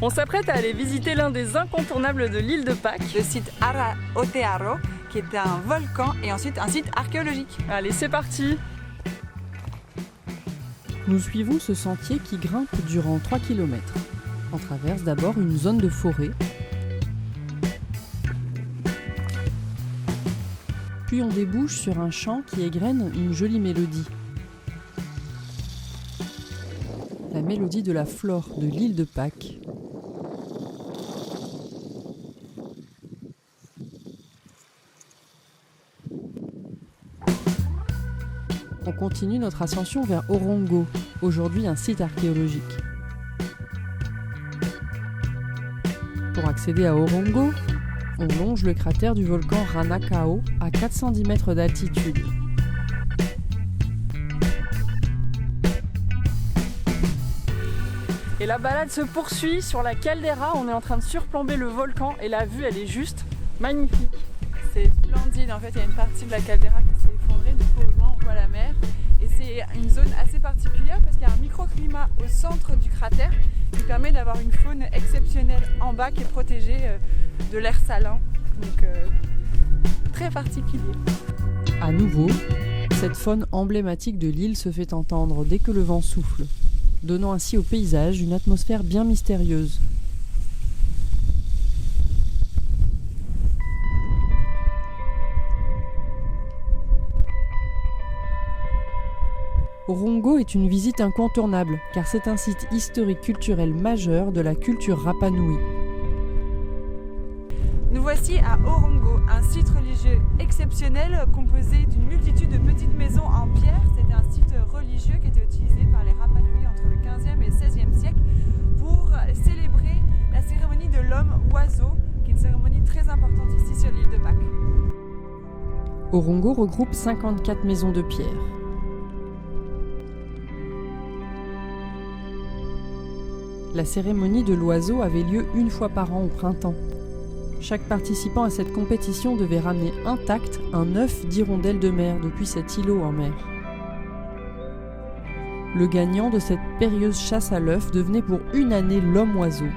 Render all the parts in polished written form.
On s'apprête à aller visiter l'un des incontournables de l'île de Pâques. Le site Ara-Aotearoa, qui est un volcan et ensuite un site archéologique. Allez, c'est parti! Nous suivons ce sentier qui grimpe durant 3 km. On traverse d'abord une zone de forêt, puis on débouche sur un champ qui égrène une jolie mélodie. La mélodie de la flore de l'île de Pâques. On continue notre ascension vers Orongo, aujourd'hui un site archéologique. Pour accéder à Orongo, on longe le cratère du volcan Ranakao à 410 mètres d'altitude. Et la balade se poursuit sur la caldeira. On est en train de surplomber le volcan et la vue, elle est juste magnifique. C'est splendide, en fait, il y a une partie de la caldeira qui s'est effondrée, du coup au loin on voit la mer. Et c'est une zone assez particulière parce qu'il y a un microclimat au centre du cratère qui permet d'avoir une faune exceptionnelle en bas qui est protégée de l'air salin. Donc très particulier. À nouveau, cette faune emblématique de l'île se fait entendre dès que le vent souffle, donnant ainsi au paysage une atmosphère bien mystérieuse. Orongo est une visite incontournable car c'est un site historique culturel majeur de la culture Rapa Nui. Nous voici à Orongo, un site religieux exceptionnel composé d'une multitude de petites maisons en pierre. C'était un site religieux qui était utilisé par les Rapa Nui entre le 15e et le 16e siècle pour célébrer la cérémonie de l'homme-oiseau, qui est une cérémonie très importante ici sur l'île de Pâques. Orongo regroupe 54 maisons de pierre. La cérémonie de l'oiseau avait lieu une fois par an au printemps. Chaque participant à cette compétition devait ramener intact un œuf d'hirondelle de mer depuis cet îlot en mer. Le gagnant de cette périlleuse chasse à l'œuf devenait pour une année l'homme-oiseau,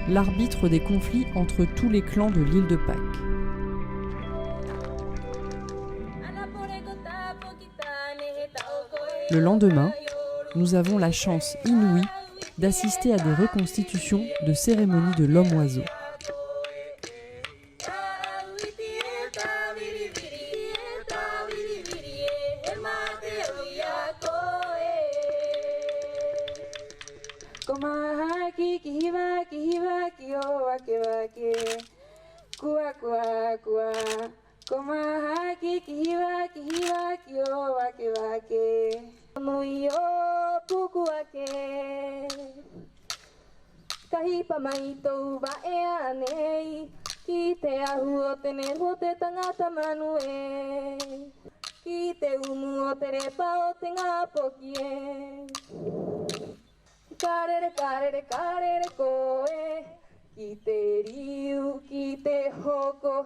l'arbitre des conflits entre tous les clans de l'île de Pâques. Le lendemain, nous avons la chance inouïe d'assister à des reconstitutions de cérémonies de l'homme-oiseau. Kahipa mai tau ba e anei ki te ahu o tene ho te tangata manu e ki te umu o te repa o te ngā poki e karere karere karere koe ki te riu ki te hoko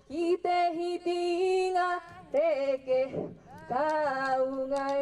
ki te hitinga te ke kaunga e